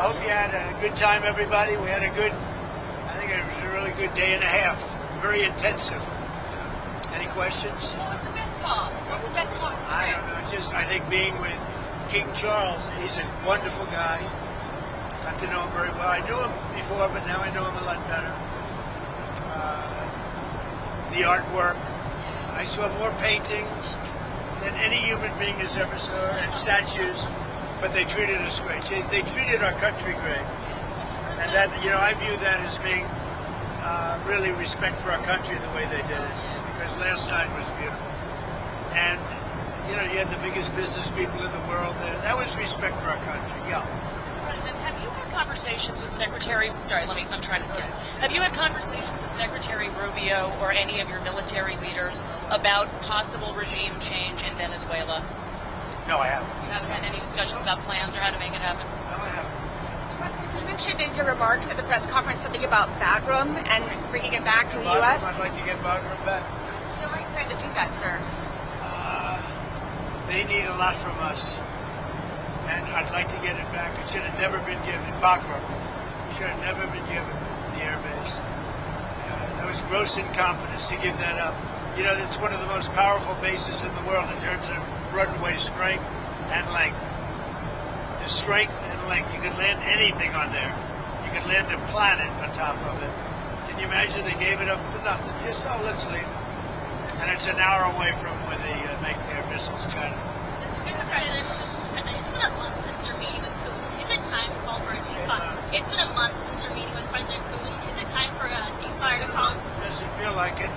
hope you had a good time, everybody. We had I think it was a really good day and a half. Very intensive. Any questions? What was the best part? What's the best part of the I trip? don't know. I think being with King Charles. He's a wonderful guy. Got to know him very well. I knew him before, but now I know him a lot better. The artwork. I saw more paintings than any human being has ever saw, and statues. But they treated us great. They treated our country great. And that, I view that as being really respect for our country the way they did it. Because last night was beautiful. And, you had the biggest business people in the world there. That was respect for our country, yeah. Mr. President, have you had conversations with I'm trying to start. Have you had conversations with Secretary Rubio or any of your military leaders about possible regime change in Venezuela? No, I haven't. You haven't had any discussions about plans or how to make it happen? No, I haven't. Mr. President, you mentioned in your remarks at the press conference something about Bagram and bringing it back to the U.S. I'd like to get Bagram back. Do you know how you plan to do that, sir? They need a lot from us. And I'd like to get it back. It should have never been given. Bagram should have never been given the air base. That was gross incompetence to give that up. It's one of the most powerful bases in the world in terms of runway strength and length. The strength and length. You could land anything on there. You could land a planet on top of it. Can you imagine they gave it up for nothing? Just, let's leave. And it's an hour away from where they make their missiles, China. Mr. President, it's been a month since you're meeting with Putin. Is it time to call for a ceasefire? It's been a month since you're meeting with President Putin. Is it time for a ceasefire to call? Doesn't feel like it.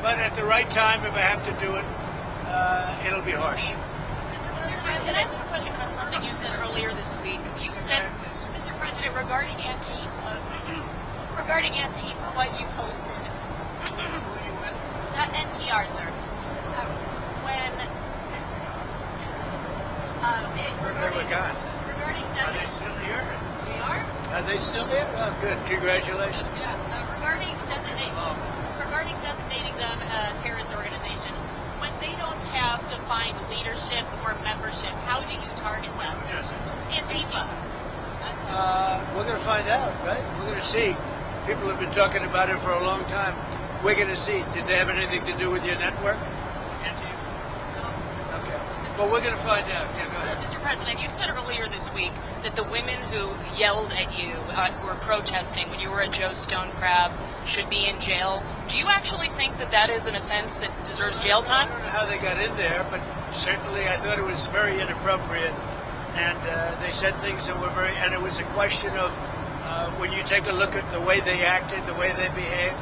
But at the right time, if I have to do it, it'll be harsh. Mr. President, can I ask you a question on something you said earlier this week? You said, Mr. President, regarding Antifa, what you posted. Who you with? NPR, sir. They were gone. Regarding Are they still here? They are? Are they still here? Oh, good. Congratulations. Regarding designating them a terrorist organization, when they don't have defined leadership or membership, how do you target them? Who doesn't? Antifa. We're going to find out, right? We're going to see. People have been talking about it for a long time. We're going to see. Did they have anything to do with your network? Okay. Well, we're going to find out. Yeah, go ahead. Mr. President, you said earlier this week that the women who yelled at you, who were protesting when you were at Joe Stone Crab, should be in jail. Do you actually think that that is an offense that deserves jail time? I don't know how they got in there, but certainly I thought it was very inappropriate. And they said things that were and it was a question of when you take a look at the way they acted, the way they behaved.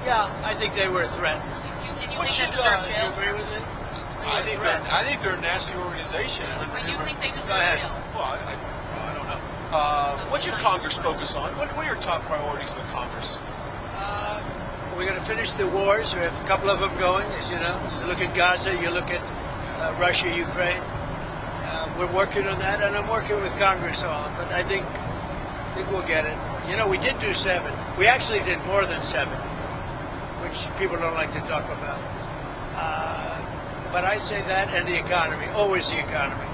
Yeah, I think they were a threat. You think that deserves jail? You agree with me? I think they're a nasty organization. But you think they deserve jail? Well, I don't know. What's your Congress focus on? What are your top priorities with Congress? We're going to finish the wars. We have a couple of them going, as you know. You look at Gaza, you look at Russia, Ukraine. We're working on that, and I'm working with Congress on. But I think we'll get it. We did do 7. We actually did more than 7, which people don't like to talk about. But I'd say that and the economy, always the economy.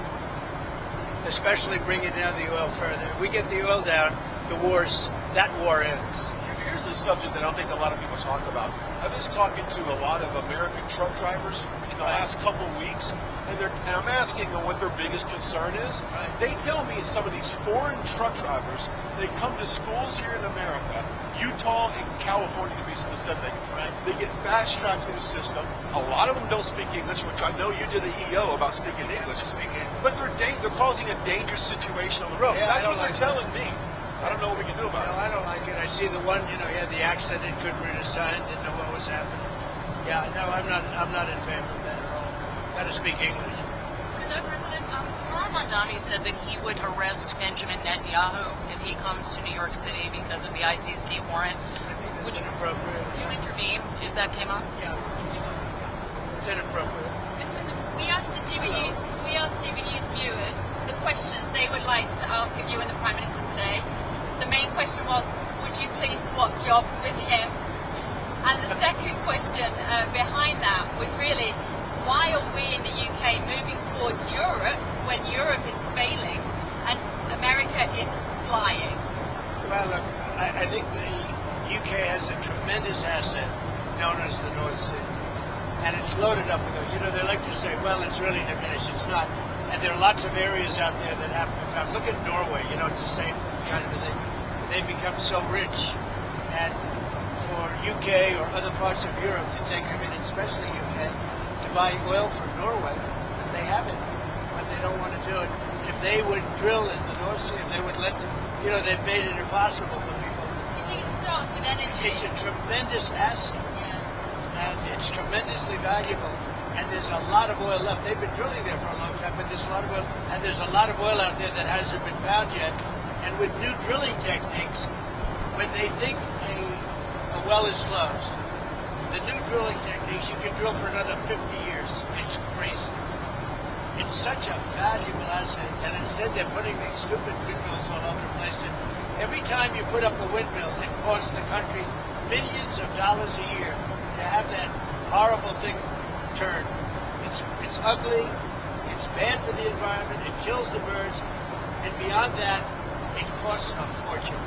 Especially bringing down the oil further. If we get the oil down, that war ends. Here's a subject that I don't think a lot of people talk about. I've been talking to a lot of American truck drivers in the last couple of weeks, and I'm asking them what their biggest concern is. Right. They tell me some of these foreign truck drivers, they come to schools here in America, Utah and California to be specific. Right. They get fast-tracked through the system. A lot of them don't speak English, which I know you did an EO about speaking English. But they're causing a dangerous situation on the road. Yeah, That's what they're telling me. I don't know what we can do about it. I don't like it. I see the one, he had the accident, couldn't read a sign, didn't know what was happening. Yeah, no, I'm not in favor of that at all. Got to speak English. So, President, Salam Mandani said that he would arrest Benjamin Netanyahu if he comes to New York City because of the ICC warrant. Would you inappropriate? Would you intervene if that came up? Yeah. It's inappropriate. Mr. President, we asked GBU's viewers the questions they would like to ask of you and the Prime Minister today. The main question was, would you please swap jobs with him? And the second question behind that was really, why are we in the UK moving towards Europe when Europe is failing and America is flying? Well, look, I think the UK has a tremendous asset known as the North Sea. And it's loaded up with it. You know, they like to say, well, it's really diminished. It's not. And there are lots of areas out there that haven't been found. Look at Norway. You know, it's the same kind of thing. They've become so rich. And for UK or other parts of Europe to take, I mean, especially UK, to buy oil from Norway, they haven't. But they don't want to do it. If they would drill in the North Sea, if they would let them, you know, they've made it impossible for people. Do you think it starts with energy? It's a tremendous asset. Yeah. And it's tremendously valuable. And there's a lot of oil left. They've been drilling there for a long time, but there's a lot of oil. And there's a lot of oil out there that hasn't been found yet. And with new drilling techniques, when they think a well is closed, the new drilling techniques, you can drill for another 50 years. It's crazy. It's such a valuable asset. And instead they're putting these stupid windmills all over the place. And every time you put up a windmill, it costs the country millions of dollars a year to have that horrible thing turn. It's ugly, it's bad for the environment, it kills the birds, and beyond that, it costs a fortune.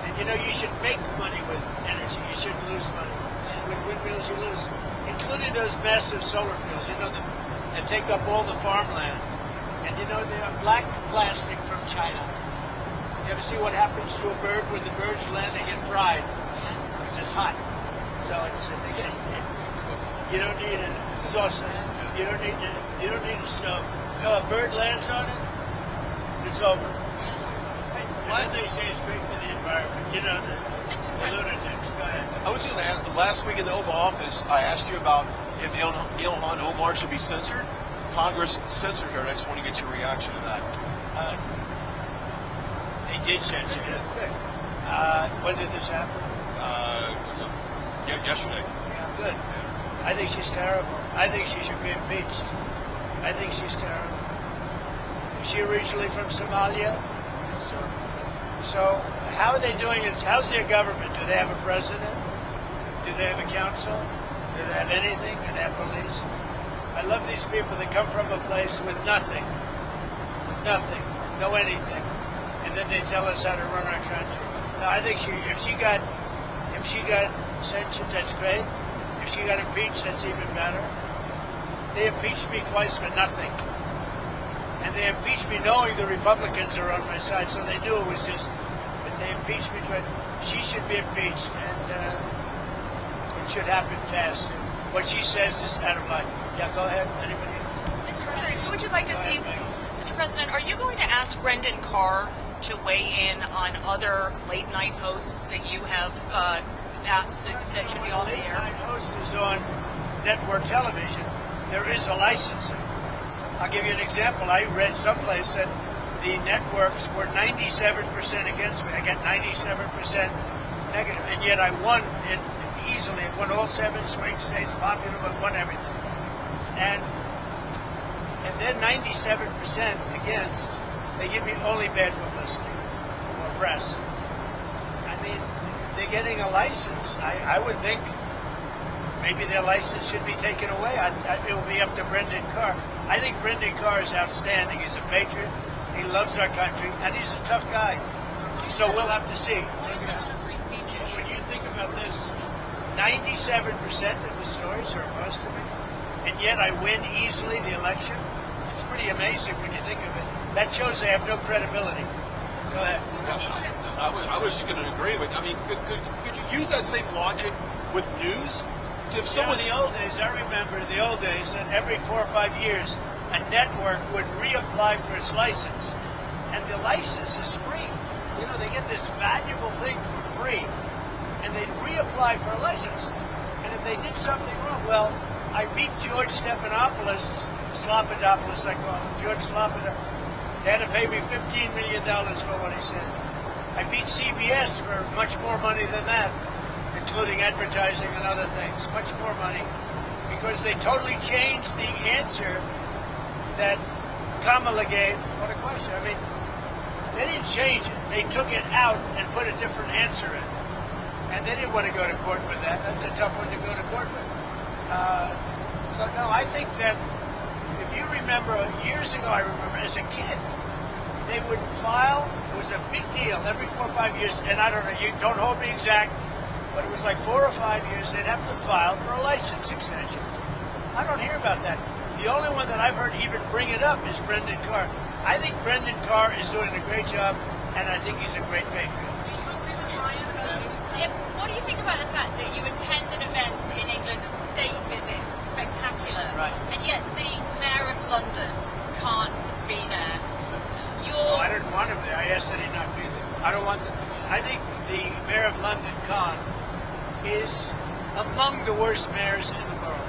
And you know, you should make money with energy, you shouldn't lose money. With windmills you lose, including those massive solar fields, you know, that take up all the farmland. And you know, they're black plastic from China. You ever see what happens to a bird when the birds land? They get fried, because it's hot. So it's you don't need a saucer. You don't need a stove. No, a bird lands on it, it's over. And then they say it's great for the environment. You know, the lunatics. Go ahead. I was going to ask, last week in the Oval Office, I asked you about if Ilhan Omar should be censored. Congress censored her, and I just want to get your reaction to that. They did censor her. Good. When did this happen? Yesterday. Yeah, good. I think she's terrible. I think she should be impeached. I think she's terrible. Is she originally from Somalia? Yes, sir. So how are they doing it? How's their government? Do they have a president? Do they have a council? Do they have anything? Do they have police? I love these people that come from a place with nothing, no anything, and then they tell us how to run our country. Now, I think if she got censored, that's great. If she got impeached, that's even better. They impeached me twice for nothing. And they impeached me knowing the Republicans are on my side, so they knew it was just, but they impeached me twice. She should be impeached, and it should happen fast. What she says is out of line. Yeah, go ahead. Anybody else? Mr. President, Who would you like to see? Mr. President, are you going to ask Brendan Carr to weigh in on other late-night hosts that you have said should be off the air? Late-night host is on network television. There is a licensing. I'll give you an example. I read someplace that the networks were 97% against me. I got 97% negative, and yet I won it easily. I won all 7 swing states, popular, I won everything. And if they're 97% against, they give me only bad publicity or press. I mean, they're getting a license. I would think maybe their license should be taken away. It will be up to Brendan Carr. I think Brendan Carr is outstanding. He's a patriot. He loves our country, and he's a tough guy. So we'll have to see. Free speech issue. When you think about this, 97% of the stories are opposed to me, and yet I win easily the election. It's pretty amazing when you think of it. That shows they have no credibility. Go ahead. I was just going to agree with. I mean, could you use that same logic with news? If someone, in the old days, I remember in the old days that every 4 or 5 years, a network would reapply for its license, and the license is free. You know, they get this valuable thing for free, and they'd reapply for a license. And if they did something wrong, well, I beat George Stephanopoulos, Slopadopoulos, I call him, George Slopadopoulos. They had to pay me $15 million for what he said. I beat CBS for much more money than that, including advertising and other things, much more money, because they totally changed the answer that Kamala gave. What a question. I mean, they didn't change it. They took it out and put a different answer in. And they didn't want to go to court with that. That's a tough one to go to court with. So, no, I think that if you remember, years ago, I remember as a kid, they would file. It was a big deal every 4 or 5 years, and I don't know. You don't hold me exact, but it was like 4 or 5 years. They'd have to file for a license extension. I don't hear about that. The only one that I've heard even bring it up is Brendan Carr. I think Brendan Carr is doing a great job, and I think he's a great patriot. What do you think about the fact that you attend an event in England, a state visit, spectacular, Right. and yet the Mayor of London can't be there? Oh, I didn't want him there. I asked that he not be there. I don't want them. I think the Mayor of London, Khan, is among the worst mayors in the world.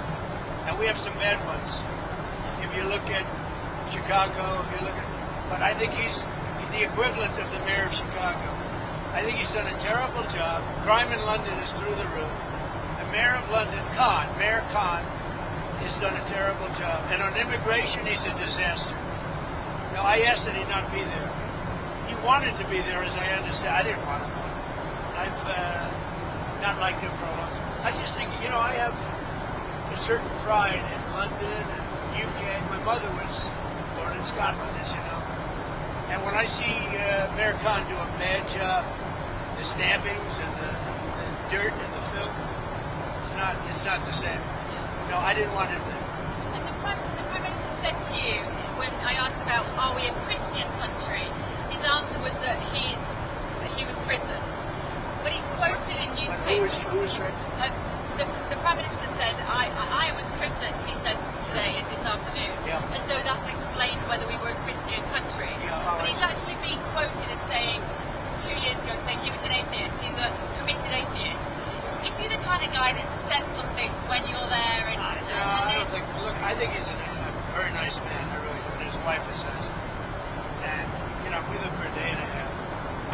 And we have some bad ones. If you look at Chicago, but I think he's the equivalent of the Mayor of Chicago. I think he's done a terrible job. Crime in London is through the roof. The Mayor of London, Mayor Khan, has done a terrible job. And on immigration, he's a disaster. No, I asked that he not be there. He wanted to be there, as I understand. I didn't want him. I've not liked him for a long time. I just think, I have a certain pride in London and UK. My mother was born in Scotland, as you know. And when I see Mayor Khan do a bad job, the stabbings and the dirt and the filth, it's not the same. No, I didn't want him there. And the Prime Minister said to you, when I asked about, are we a Christian country, his answer was that he was christened. But he's quoted in newspapers. Who was right? The Prime Minister said, I was christened, he said today, this afternoon, as though that explained whether we were a Christian country. But he's actually been quoted as saying, 2 years ago, saying he was an atheist. He's a committed atheist. Is he the kind of guy that says something when you're there? I think he's a very nice man. I really do. And his wife is nice. And, we live for a day and a half.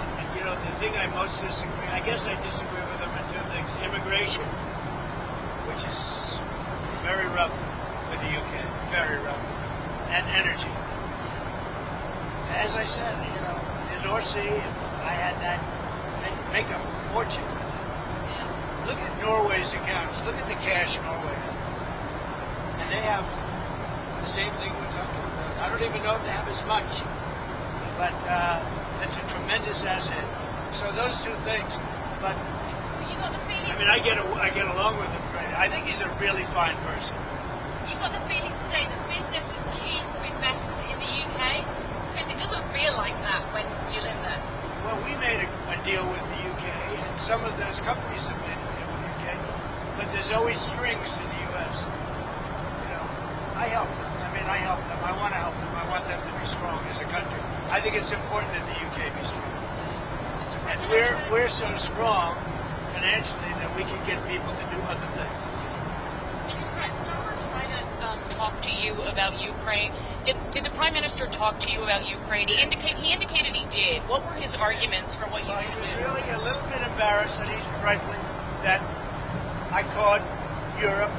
And, the thing I most disagree, I guess I disagree with him on two things. Immigration, which is very rough for the UK. Very rough. And energy. As I said, the North Sea, if I had that, I'd make a fortune with it. Look at Norway's accounts. Look at the cash Norway has. And they have the same thing we're talking about. I don't even know if they have as much. But that's a tremendous asset. So those two things. But you got the feeling. I get along with him great. I think he's a really fine person. You got the feeling today that business is keen to invest in the UK? Because it doesn't feel like that when you live there. Well, we made a deal with the UK, and some of those companies have made a deal with the UK, but there's always strings to the US. I help them. I help them. I want to help them. I want them to be strong as a country. I think it's important that the UK be strong. And we're so strong financially that we can get people to do other things. Mr. President, we're trying to talk to you about Ukraine. Did the Prime Minister talk to you about Ukraine? He indicated he did. What were his arguments for what you should do? He was really a little bit embarrassed, and he's rightfully, that I called Europe,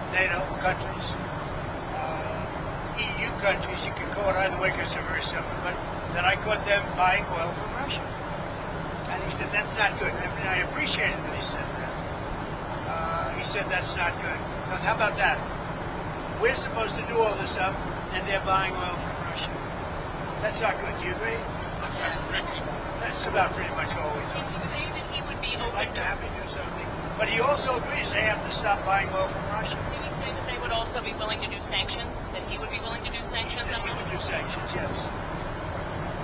NATO countries, EU countries, you can call it either way because they're very similar, but that I caught them buying oil from Russia. And he said, that's not good. I appreciated that he said that. He said, that's not good. Now, how about that? We're supposed to do all this stuff, and they're buying oil from Russia. That's not good. Do you agree? That's about pretty much all we do. Did he say that he would be open I'd like to... to have to do something. But he also agrees they have to stop buying oil from Russia. Did he say that they would also be willing to do sanctions? That he would be willing to do sanctions? He would do sanctions, yes.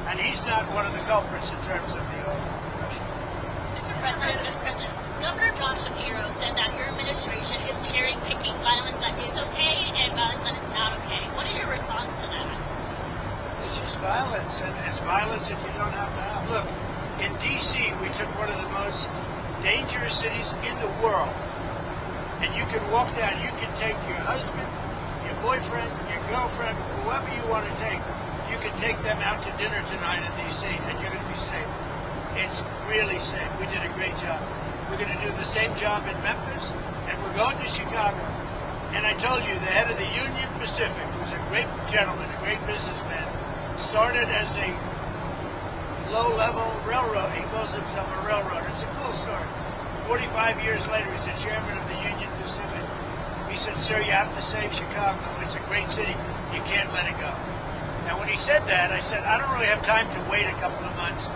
And he's not one of the culprits in terms of the oil from Russia. Mr. President, Governor Josh Shapiro said that your administration is cherry-picking violence that is okay and violence that is not okay. What is your response to that? It's just violence, and it's violence that you don't have to have. Look, in D.C., we took one of the most dangerous cities in the world, and you can walk down, you can take your husband, your boyfriend, your girlfriend, whoever you want to take, you can take them out to dinner tonight in D.C., and you're going to be safe. It's really safe. We did a great job. We're going to do the same job in Memphis, and we're going to Chicago. And I told you, the head of the Union Pacific, who's a great gentleman, a great businessman, started as a low-level railroad. He calls himself a railroader. It's a cool story. 45 years later, he's the chairman of the Union Pacific. He said, sir, you have to save Chicago. It's a great city. You can't let it go. And when he said that, I said, I don't really have time to wait a couple of months.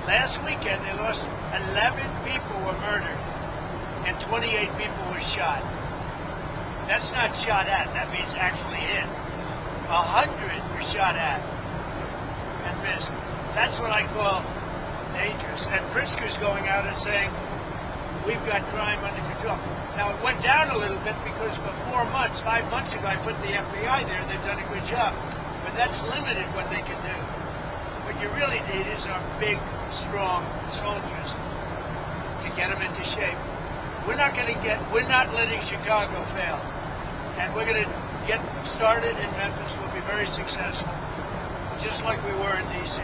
Last weekend, they lost 11 people were murdered and 28 people were shot. That's not shot at. That means actually hit. 100 were shot at and missed. That's what I call dangerous. And Pritzker's going out and saying, we've got crime under control. Now, it went down a little bit because for 4 months, 5 months ago, I put the FBI there. They've done a good job. But that's limited what they can do. What you really need is our big, strong soldiers to get them into shape. We're not letting Chicago fail. And we're going to get started in Memphis. We'll be very successful, just like we were in D.C.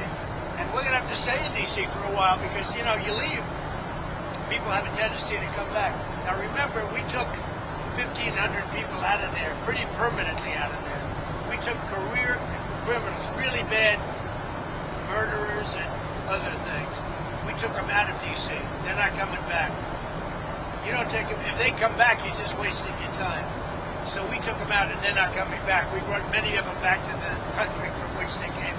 And we're going to have to stay in D.C. for a while because, you know, you leave, people have a tendency to come back. Now, remember, we took 1,500 people out of there, pretty permanently out of there. We took career criminals, really bad murderers and other things. We took them out of D.C. They're not coming back. You don't take them. If they come back, you're just wasting your time. So we took them out, and they're not coming back. We brought many of them back to the country from which they came.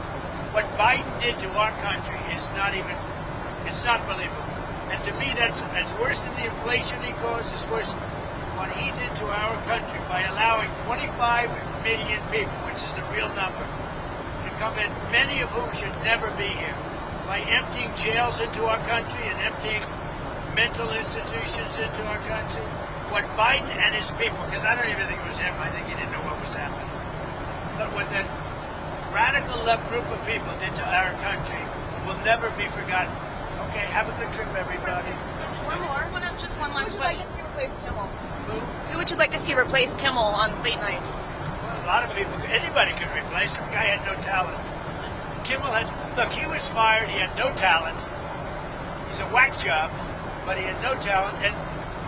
What Biden did to our country is it's not believable. And to me, that's worse than the inflation he caused. It's worse what he did to our country by allowing 25 million people, which is the real number, to come in, many of whom should never be here, by emptying jails into our country and emptying mental institutions into our country. What Biden and his people, because I don't even think it was him, I think he didn't know what was happening, but what that radical left group of people did to our country will never be forgotten. Okay, have a good trip, everybody. One more. Just one last Who would you like to question. see replace Kimmel? Who? Who would you like to see replace Kimmel on late night? Well, a lot of people, anybody could replace him. The guy had no talent. Kimmel look, he was fired, he had no talent. He's a whack job, but he had no talent. And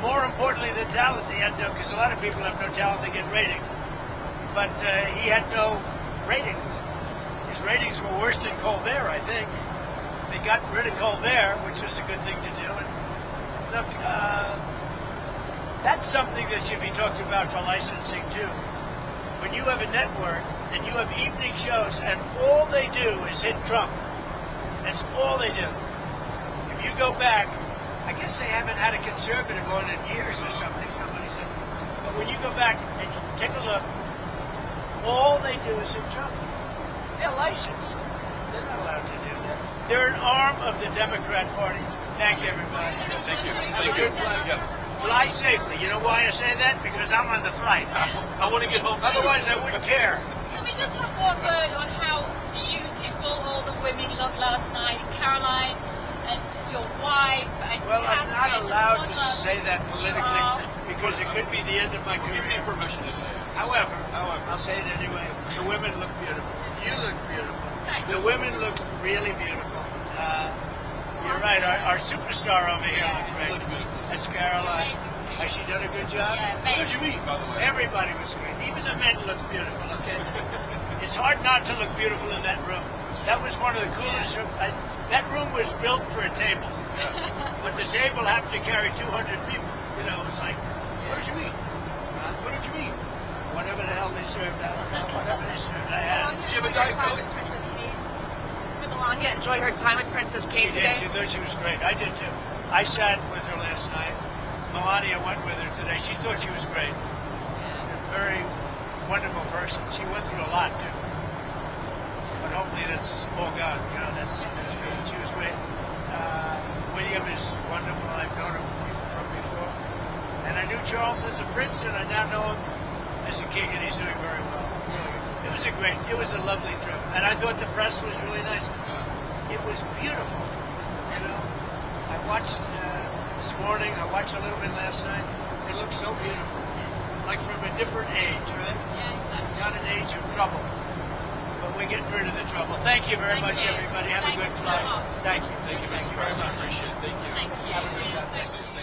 more importantly than talent, he had no, because a lot of people have no talent, they get ratings. But he had no ratings. His ratings were worse than Colbert, I think. They got rid of Colbert, which was a good thing to do. And look, that's something that should be talked about for licensing too. When you have a network and you have evening shows and all they do is hit Trump, that's all they do. If you go back, I guess they haven't had a conservative on in years or something, somebody said. But when you go back and you take a look, all they do is hit Trump. They're licensed. They're not allowed to do that. They're an arm of the Democrat Party. Thank you, everybody. Thank you. Have Thank a you. good flight. Yeah. Fly safely. You know why I say that? Because I'm on the flight. I want to get home. Otherwise, I wouldn't care. Can we just have one word on how beautiful all the women looked last night? Caroline and your wife and Well, I'm not Catherine, allowed to the one say that you politically are. because it could be the end of my Give me career. permission to say it. However, However. I'll say it anyway. The women look beautiful. You look beautiful. Thank The you. women look really beautiful. You're right. Our superstar over here looked You great. look beautiful. That's Caroline. Amazing too. Has she done a good job? Yeah, What did amazing. you eat, by the way? Everybody was great. Even the men looked beautiful. Okay, it's hard not to look beautiful in that room. That was one of the coolest rooms. That room was built for a table, but the table happened to carry 200 people. You know, it was like What did you eat? What did you eat? whatever the hell they served. I don't know. Whatever they served, I had. Did you have a Diet Time Coke? with Princess Kate. Did Melania enjoy her time with Princess Kate She today? did. She thought she was great. I did too. I sat with her last night. Melania went with her today. She thought she was great. A very wonderful person. She went through a lot too. But hopefully that's all gone. You know, that's good. She was great. William is wonderful. I've known him from before. And I knew Charles as a prince, and I now know him as a king, and he's doing very well. Really. It was a lovely trip. And I thought the press was really nice. It was beautiful. You know, I watched this morning. I watched a little bit last night. It looks so beautiful, like from a different age, right? Yeah, exactly. Not an age of trouble, but we're getting rid of the trouble. Thank you very Thank much, you. everybody. Have Thank a good you so flight. much. Thank you. Thank you, Thank Mr. you very President. I much. appreciate it. Thank you. Thank you. Have a good job. Thank you.